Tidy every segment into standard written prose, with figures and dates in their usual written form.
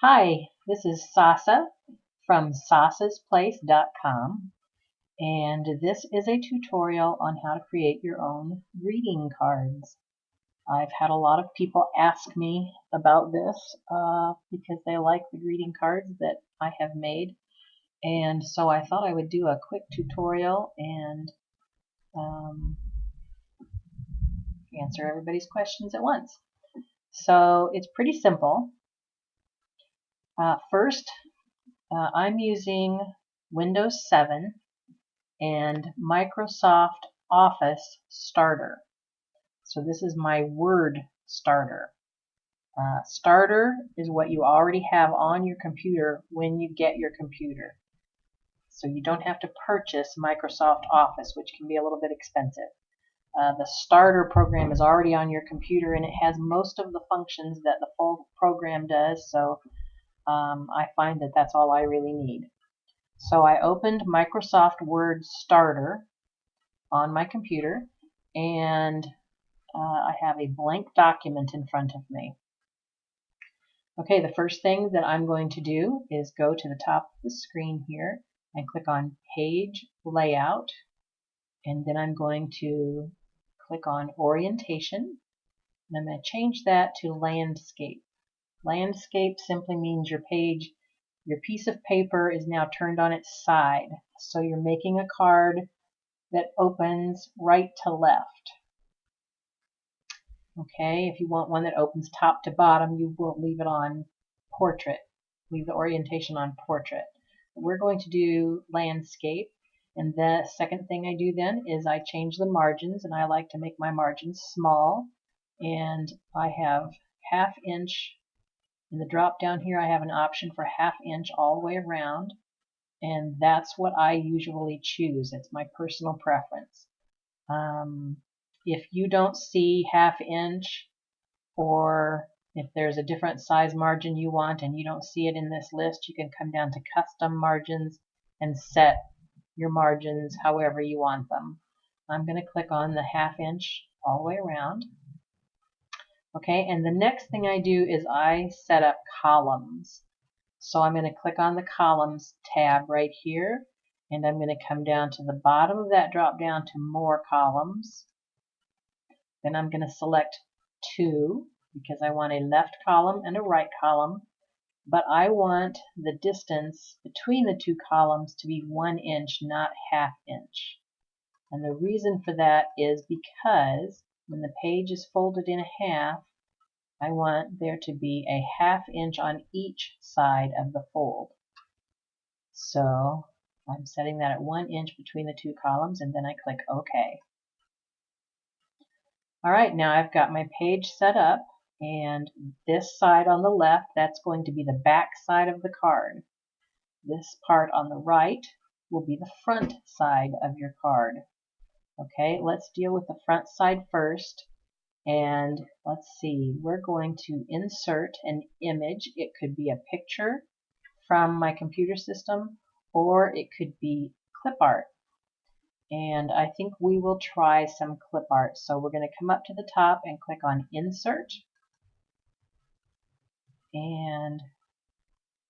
Hi, this is Sasa from sasasplace.com, and this is a tutorial on how to create your own greeting cards. I've had a lot of people ask me about this because they like the greeting cards that I have made, and so I thought I would do a quick tutorial and um, answer everybody's questions at once. So it's pretty simple. First, I'm using Windows 7 and Microsoft Office Starter. So this is my Word Starter. Starter is what you already have on your computer when you get your computer. So you don't have to purchase Microsoft Office, which can be a little bit expensive. The Starter program is already on your computer and it has most of the functions that the full program does, so I find that that's all I really need. So I opened Microsoft Word Starter on my computer, and I have a blank document in front of me. Okay, the first thing that I'm going to do is go to the top of the screen here and click on Page Layout, and then I'm going to click on Orientation, and I'm going to change that to Landscape. Landscape simply means your piece of paper is now turned on its side, so you're making a card that opens right to left. Okay, if you want one that opens top to bottom, you will leave it on portrait. Leave the orientation on portrait. We're going to do landscape, and the second thing I do then is I change the margins, and I like to make my margins small, and I have ½ inch. In the drop down here I have an option for ½ inch all the way around, and that's what I usually choose. It's my personal preference. If you don't see ½ inch, or if there's a different size margin you want and you don't see it in this list, you can come down to custom margins and set your margins however you want them. I'm going to click on the ½ inch all the way around. Okay, and the next thing I do is I set up columns. So I'm going to click on the columns tab right here, and I'm going to come down to the bottom of that drop down to more columns. Then I'm going to select 2 because I want a left column and a right column, but I want the distance between the 2 columns to be 1 inch, not ½ inch. And the reason for that is because when the page is folded in half, I want there to be a ½ inch on each side of the fold. So I'm setting that at 1 inch between the 2 columns, and then I click OK. Alright, now I've got my page set up, and this side on the left, that's going to be the back side of the card. This part on the right will be the front side of your card. Okay, let's deal with the front side first, and let's see, we're going to insert an image. It could be a picture from my computer system, or it could be clip art. And I think we will try some clip art. So we're going to come up to the top and click on Insert, and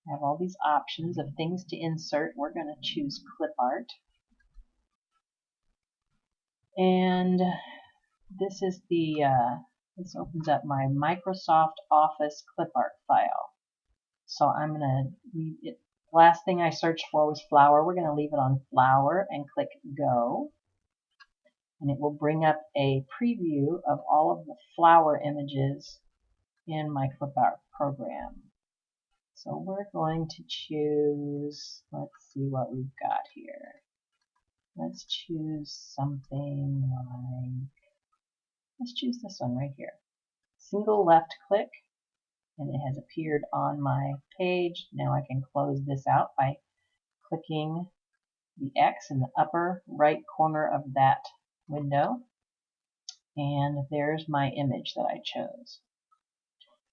have all these options of things to insert. We're going to choose clip art, and this is this opens up my Microsoft Office clip art file. So I'm going to leave it. Last thing I searched for was flower. We're going to leave it on flower and click Go. And it will bring up a preview of all of the flower images in my clip art program. So we're going to choose, let's see what we've got here. Let's choose something like, let's choose this one right here. Single left click, and it has appeared on my page. Now I can close this out by clicking the X in the upper right corner of that window. And there's my image that I chose.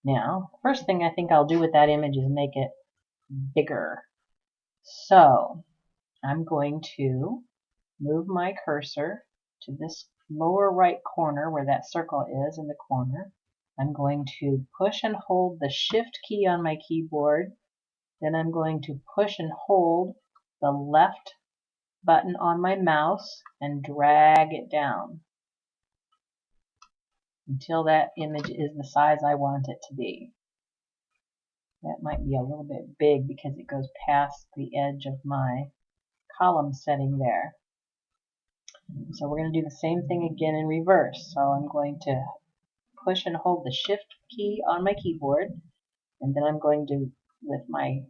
Now, first thing I think I'll do with that image is make it bigger. So I'm going to move my cursor to this lower right corner where that circle is in the corner, I'm going to push and hold the Shift key on my keyboard. Then I'm going to push and hold the left button on my mouse and drag it down until that image is the size I want it to be. That might be a little bit big because it goes past the edge of my column setting there. So we're going to do the same thing again in reverse. So I'm going to push and hold the Shift key on my keyboard, and then I'm going to, with my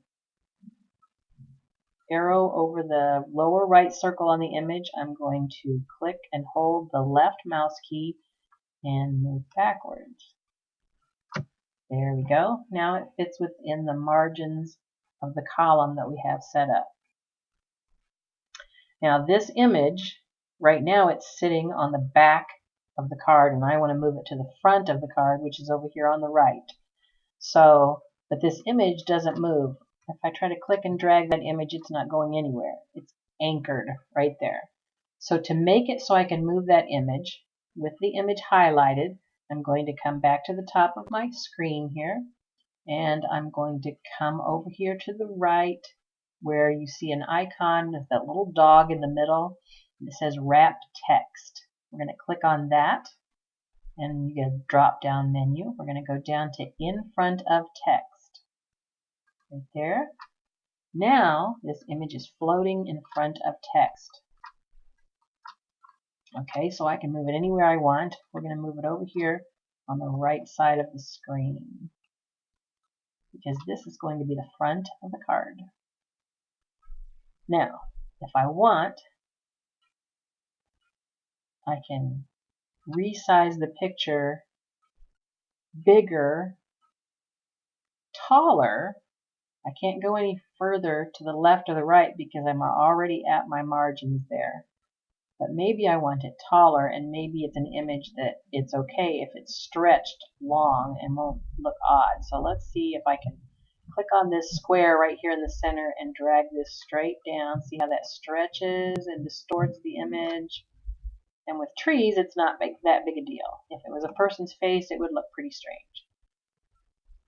arrow over the lower right circle on the image, I'm going to click and hold the left mouse key and move backwards. There we go. Now it fits within the margins of the column that we have set up. Now this image, right now it's sitting on the back of the card, and I want to move it to the front of the card, which is over here on the right. So, but this image doesn't move. If I try to click and drag that image, it's not going anywhere. It's anchored right there. So to make it so I can move that image, with the image highlighted, I'm going to come back to the top of my screen here, and I'm going to come over here to the right where you see an icon with that little dog in the middle, and it says Wrap Text. We're going to click on that, and you get a drop down menu. We're going to go down to In Front of Text. Right there. Now this image is floating in front of text. Okay, so I can move it anywhere I want. We're going to move it over here on the right side of the screen, because this is going to be the front of the card. Now, if I want, I can resize the picture bigger, taller. I can't go any further to the left or the right because I'm already at my margins there. But maybe I want it taller, and maybe it's an image that it's okay if it's stretched long and won't look odd. So let's see if I can click on this square right here in the center and drag this straight down. See how that stretches and distorts the image? And with trees, it's not that big a deal. If it was a person's face, it would look pretty strange.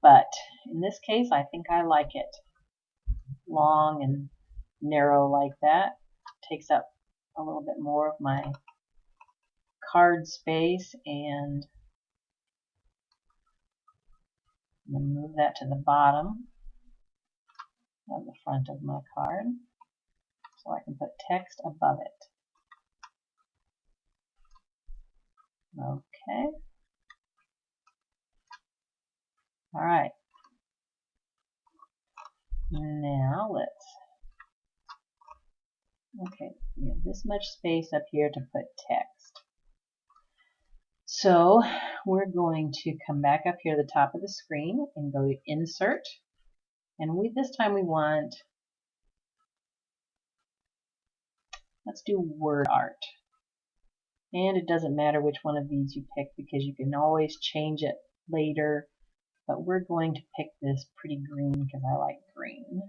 But in this case, I think I like it long and narrow like that. Takes up a little bit more of my card space, and I'm going to move that to the bottom of the front of my card so I can put text above it. Okay. All right. Now okay, we have this much space up here to put text. So we're going to come back up here at the top of the screen and go to Insert. And this time we want, let's do Word Art. And it doesn't matter which one of these you pick because you can always change it later. But we're going to pick this pretty green because I like green.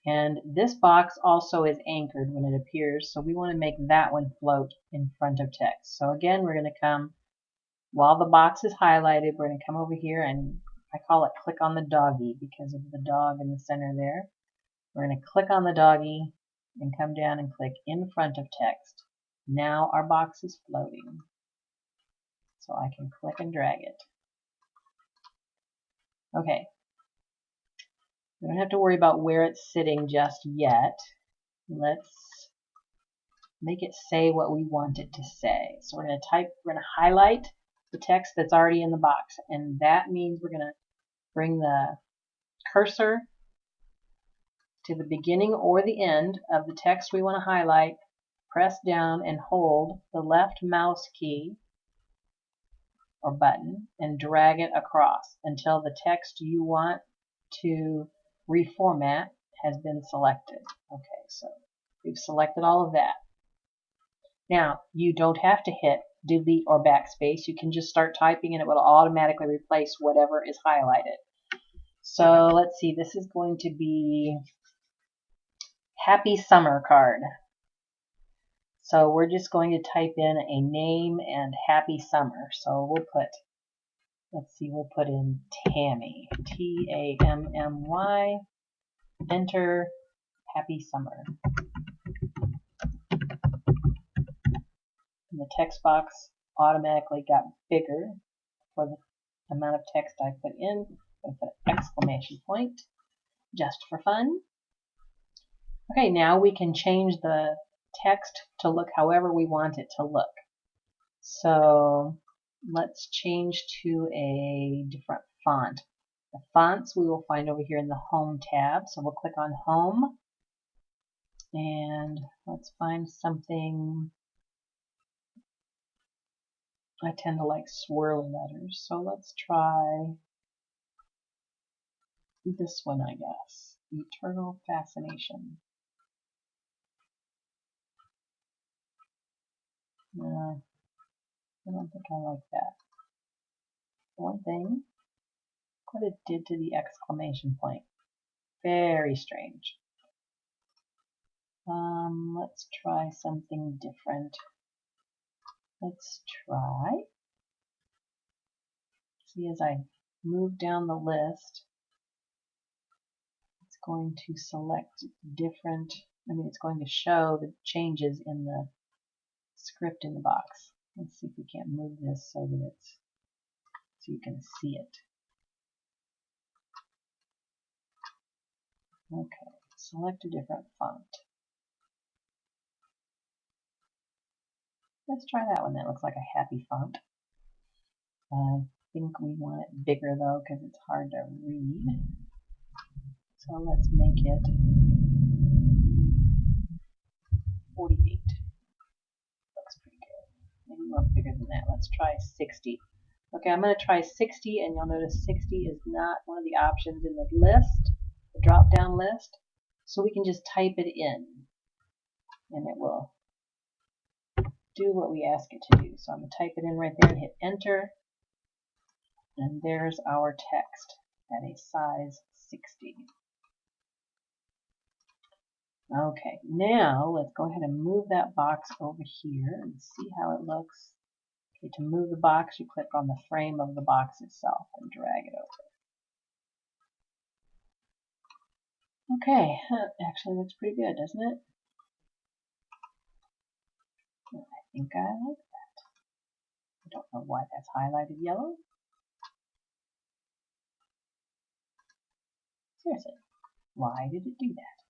And this box also is anchored when it appears, so we want to make that one float in front of text. So again, we're going to come, while the box is highlighted, we're going to come over here, and I call it click on the doggy because of the dog in the center there. We're going to click on the doggy and come down and click in front of text. Now our box is floating. So I can click and drag it. Okay. We don't have to worry about where it's sitting just yet. Let's make it say what we want it to say. So we're going to highlight the text that's already in the box, and that means we're going to bring the cursor to the beginning or the end of the text we want to highlight, press down and hold the left mouse key or button and drag it across until the text you want to reformat has been selected. Okay, so we've selected all of that. Now, you don't have to hit delete or backspace. You can just start typing and it will automatically replace whatever is highlighted. So let's see, this is going to be Happy Summer card. So we're just going to type in a name and Happy Summer. So we'll put Let's see, we'll put in Tammy, T-A-M-M-Y, enter, happy summer. And the text box automatically got bigger for the amount of text I put in. I'm going to put an exclamation point just for fun. Okay, now we can change the text to look however we want it to look. So let's change to a different font. The fonts we will find over here in the Home tab. So we'll click on Home and let's find something. I tend to like swirly letters, so let's try this one, I guess. Eternal Fascination. No, I don't think I like that. One thing, what it did to the exclamation point. Very strange. Let's try something different. Let's try. See, as I move down the list, it's going to select different, it's going to show the changes in the script in the box. Let's see if we can't move this so that it's, so you can see it. Okay, select a different font. Let's try that one. That looks like a happy font. I think we want it bigger though because it's hard to read. So let's make it 48. Looks pretty good. Maybe a little bigger than that. Let's try 60. Okay, I'm going to try 60, and you'll notice 60 is not one of the options in the list, the drop-down list. So we can just type it in, and it will do what we ask it to do. So I'm going to type it in right there and hit enter, and there's our text at a size 60. Okay, now let's go ahead and move that box over here and see how it looks. Okay, to move the box, you click on the frame of the box itself and drag it over. Okay, that actually looks pretty good, doesn't it? I think I like that. I don't know why that's highlighted yellow. Seriously, why did it do that?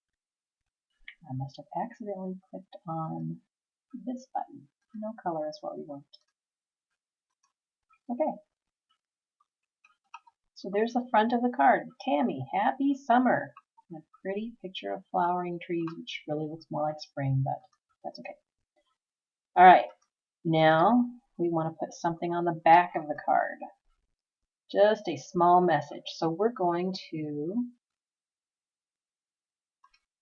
I must have accidentally clicked on this button. No color is what we want. Okay. So there's the front of the card. Tammy, happy summer. A pretty picture of flowering trees, which really looks more like spring, but that's okay. All right. Now we want to put something on the back of the card. Just a small message. So we're going to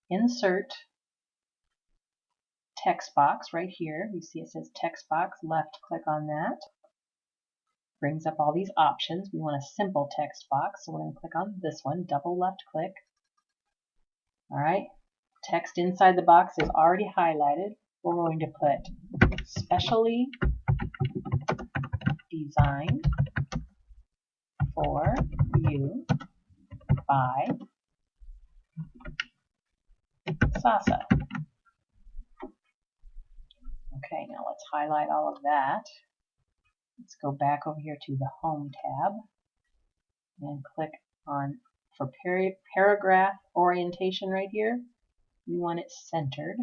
insert text box right here. You see it says text box. Left click on that. Brings up all these options. We want a simple text box, so we're going to click on this one. Double left click. All right. Text inside the box is already highlighted. We're going to put specially designed for you by Sasa. Okay, now let's highlight all of that. Let's go back over here to the Home tab and click on, for paragraph orientation right here, we want it centered.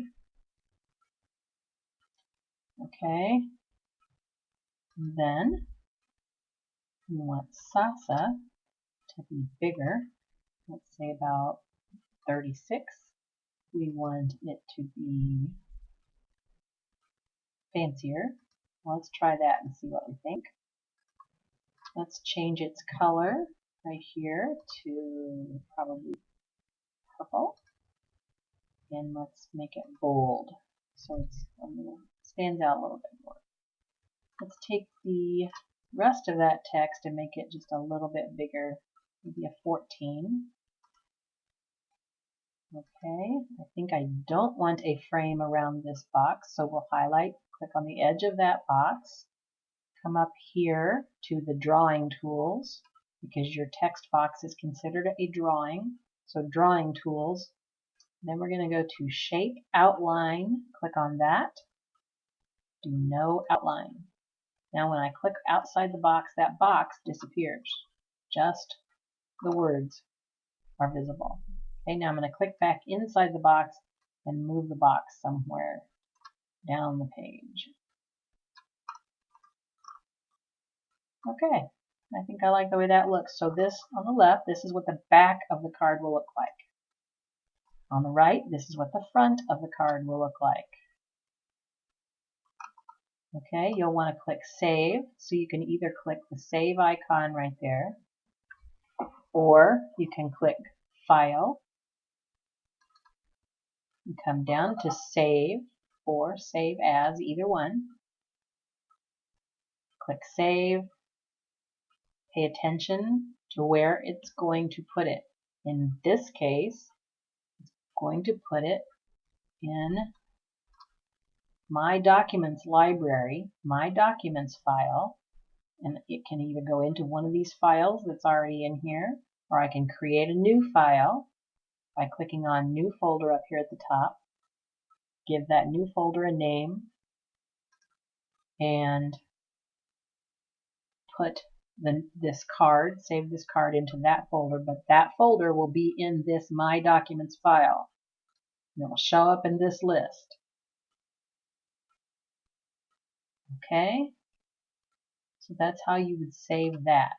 Okay. Then we want Sasa to be bigger. Let's say about 36. We want it to be fancier. Well, let's try that and see what we think. Let's change its color right here to probably purple. And let's make it bold so it's stands out a little bit more. Let's take the rest of that text and make it just a little bit bigger, maybe a 14. Okay, I think I don't want a frame around this box, so we'll highlight, click on the edge of that box, come up here to the drawing tools because your text box is considered a drawing. So drawing tools. Then we're going to go to shape outline. Click on that. Do no outline. Now when I click outside the box, that box disappears. Just the words are visible. Okay, now I'm going to click back inside the box and move the box somewhere down the page. Okay, I think I like the way that looks. So this on the left, this is what the back of the card will look like. On the right, this is what the front of the card will look like. Okay, you'll want to click Save, so you can either click the Save icon right there, or you can click File, and come down to Save, or Save As, either one. Click Save. Pay attention to where it's going to put it. In this case, it's going to put it in My Documents library, My Documents file, and it can either go into one of these files that's already in here, or I can create a new file by clicking on New Folder up here at the top. Give that new folder a name and put this card, save this card into that folder, but that folder will be in this My Documents file. And it will show up in this list. Okay? So that's how you would save that.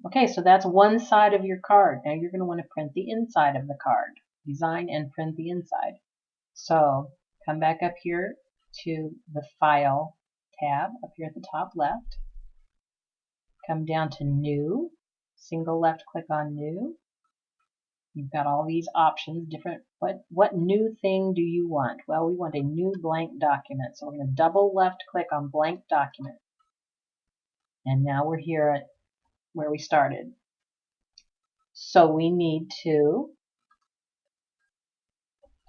Okay, so that's one side of your card. Now you're going to want to print the inside of the card. Design and print the inside. So come back up here to the File tab up here at the top left. Come down to New. Single left click on New. You've got all these options, different, what new thing do you want? Well, we want a new blank document. So we're going to double left click on Blank Document. And now we're here at where we started. So we need to,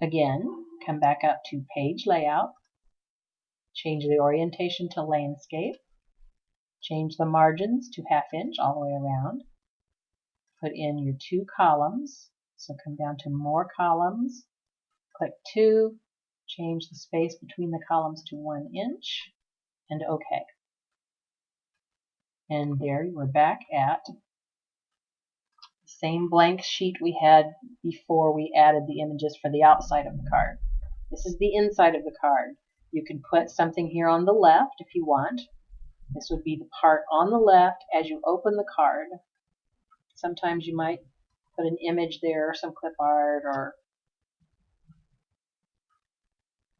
again, come back up to Page Layout, change the orientation to Landscape, change the margins to 1/2 inch all the way around, put in your 2 columns, so come down to More Columns, click 2, change the space between the columns to 1 inch, and OK. And there we're back at the same blank sheet we had before we added the images for the outside of the card. This is the inside of the card. You can put something here on the left if you want. This would be the part on the left as you open the card. Sometimes you might put an image there, some clip art or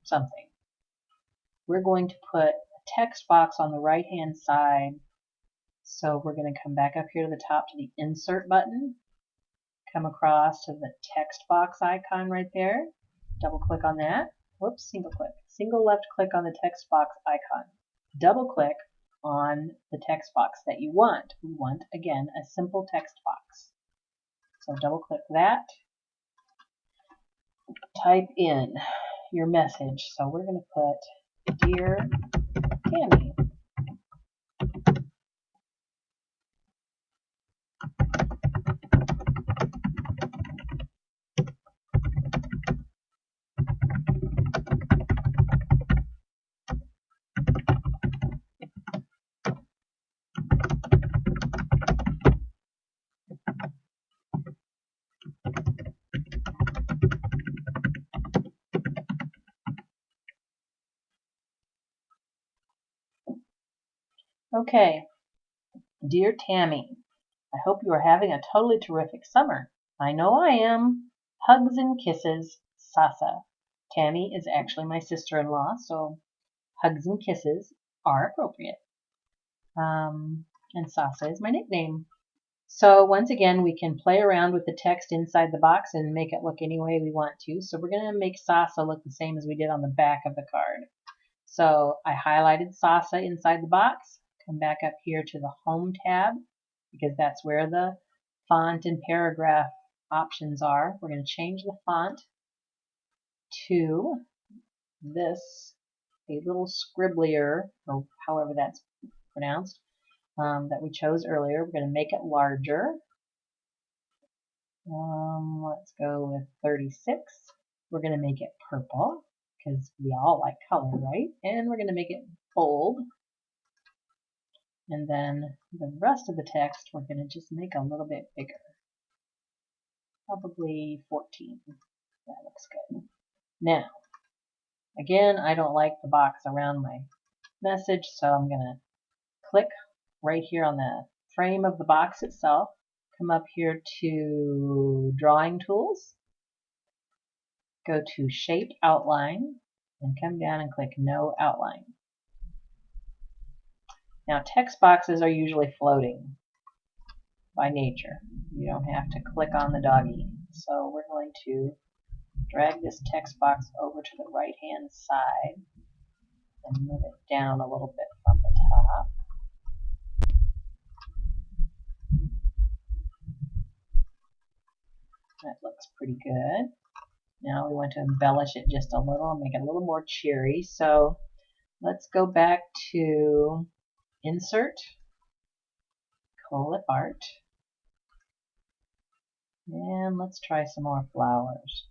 something. We're going to put a text box on the right hand side. So we're going to come back up here to the top to the Insert button. Come across to the text box icon right there. Double click on that. Whoops, single click. Single left click on the text box icon. Double click on the text box that you want. We want, again, a simple text box. So double click that. Type in your message. So we're going to put, Dear Tammy. Okay, Dear Tammy, I hope you are having a totally terrific summer. I know I am. Hugs and kisses, Sasa. Tammy is actually my sister-in-law, so hugs and kisses are appropriate. And Sasa is my nickname. So once again, we can play around with the text inside the box and make it look any way we want to. So we're going to make Sasa look the same as we did on the back of the card. So I highlighted Sasa inside the box. Come back up here to the Home tab because that's where the font and paragraph options are. We're going to change the font to this a little scribblier, or however that's pronounced, that we chose earlier. We're going to make it larger. Let's go with 36. We're going to make it purple because we all like color, right? And we're going to make it bold. And then the rest of the text we're going to just make a little bit bigger. Probably 14. That looks good. Now, again, I don't like the box around my message, so I'm going to click right here on the frame of the box itself. Come up here to Drawing Tools. Go to Shape Outline and come down and click No Outline. Now, text boxes are usually floating by nature. You don't have to click on the doggy. So we're going to drag this text box over to the right hand side and move it down a little bit from the top. That looks pretty good. Now we want to embellish it just a little, make it a little more cheery. So let's go back to Insert, Clip Art, and let's try some more flowers.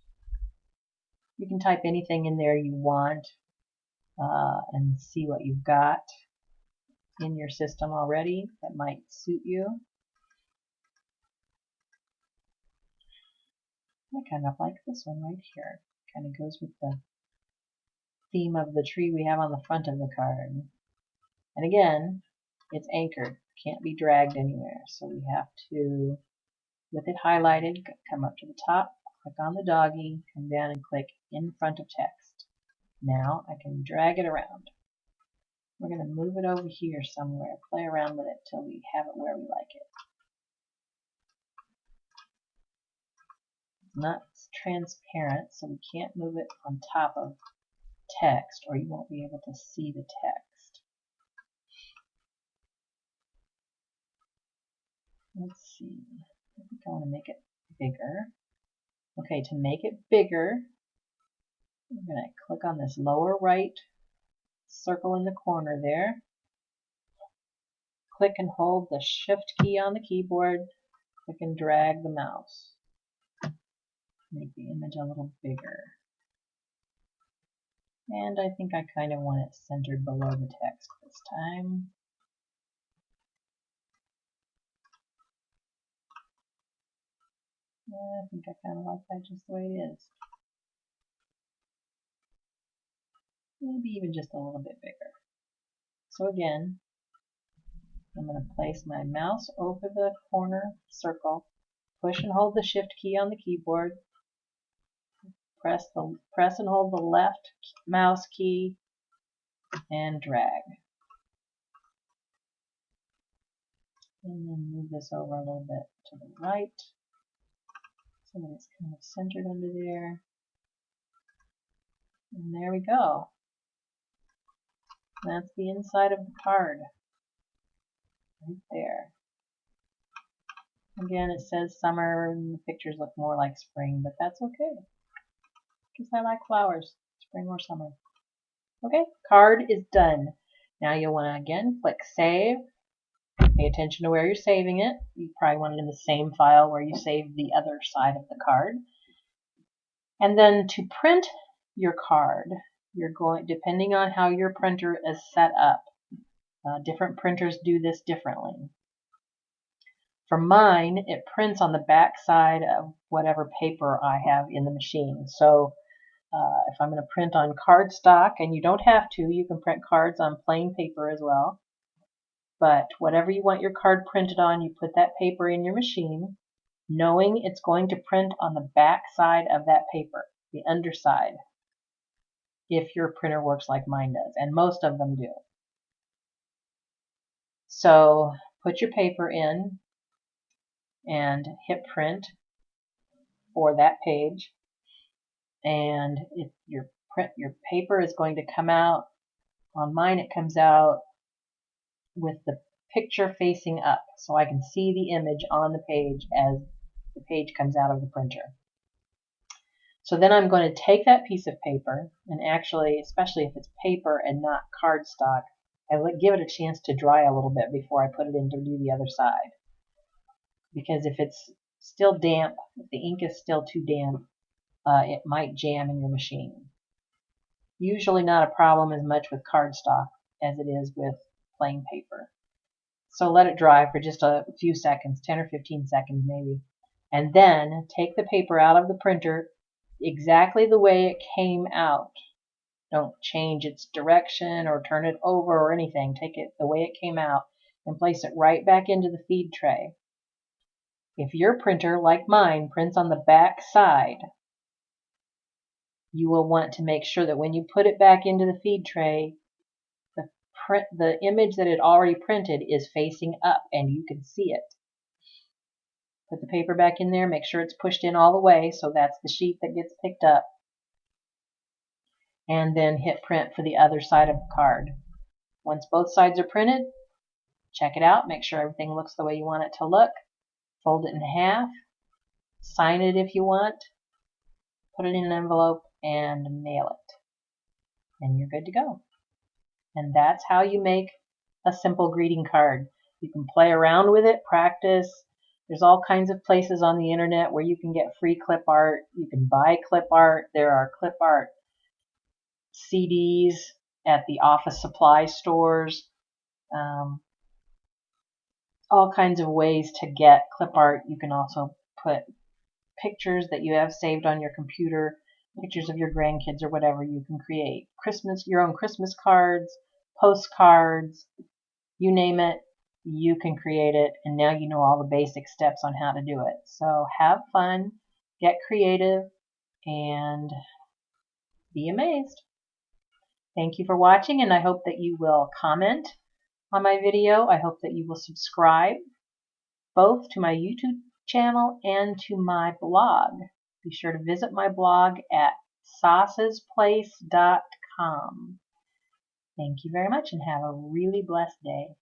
You can type anything in there you want and see what you've got in your system already that might suit you. I kind of like this one right here. Kind of goes with the theme of the tree we have on the front of the card. And again, it's anchored. Can't be dragged anywhere. So we have to, with it highlighted, come up to the top, click on the doggy, come down and click in front of text. Now I can drag it around. We're going to move it over here somewhere, play around with it till we have it where we like it. It's not transparent, so we can't move it on top of text or you won't be able to see the text. Let's see. I think I want to make it bigger. Okay, to make it bigger, I'm going to click on this lower right circle in the corner there. Click and hold the Shift key on the keyboard. Click and drag the mouse. Make the image a little bigger. And I think I kind of want it centered below the text this time. Yeah, I think I kind of like that just the way it is. Maybe even just a little bit bigger. So again, I'm going to place my mouse over the corner circle, push and hold the Shift key on the keyboard, press and hold the left mouse key, and drag. And then move this over a little bit to the right, so that it's kind of centered under there. And there we go. That's the inside of the card. Right there. Again, it says summer, and the pictures look more like spring, but that's okay. Because I like flowers, spring or summer. Okay, card is done. Now you'll want to again click Save. Pay attention to where you're saving it. You probably want it in the same file where you saved the other side of the card. And then to print your card, you're going, depending on how your printer is set up, different printers do this differently. For mine, it prints on the back side of whatever paper I have in the machine. So if I'm going to print on cardstock, and you don't have to, you can print cards on plain paper as well. But whatever you want your card printed on, you put that paper in your machine, knowing it's going to print on the back side of that paper, the underside, if your printer works like mine does, and most of them do. So put your paper in and hit print for that page, and if your paper is going to come out, on mine it comes out with the picture facing up, so I can see the image on the page as the page comes out of the printer. So then I'm going to take that piece of paper, and actually, especially if it's paper and not cardstock, I give it a chance to dry a little bit before I put it in to do the other side. Because if it's still damp, if the ink is still too damp, it might jam in your machine. Usually not a problem as much with cardstock as it is with plain paper. So let it dry for just a few seconds, 10 or 15 seconds maybe. And then take the paper out of the printer exactly the way it came out. Don't change its direction or turn it over or anything. Take it the way it came out and place it right back into the feed tray. If your printer, like mine, prints on the back side, you will want to make sure that when you put it back into the feed tray, the image that it already printed is facing up and you can see it. Put the paper back in there, make sure it's pushed in all the way, so that's the sheet that gets picked up. And then hit print for the other side of the card. Once both sides are printed, check it out, make sure everything looks the way you want it to look. Fold it in half, sign it if you want, put it in an envelope, and mail it. And you're good to go. And that's how you make a simple greeting card. You can play around with it, practice. There's all kinds of places on the internet where you can get free clip art. You can buy clip art. There are clip art CDs at the office supply stores. All kinds of ways to get clip art. You can also put pictures that you have saved on your computer, pictures of your grandkids or whatever. You can create your own Christmas cards, postcards, you name it, you can create it, and now you know all the basic steps on how to do it. So have fun, get creative, and be amazed. Thank you for watching, and I hope that you will comment on my video. I hope that you will subscribe both to my YouTube channel and to my blog. Be sure to visit my blog at saucesplace.com. Thank you very much and have a really blessed day.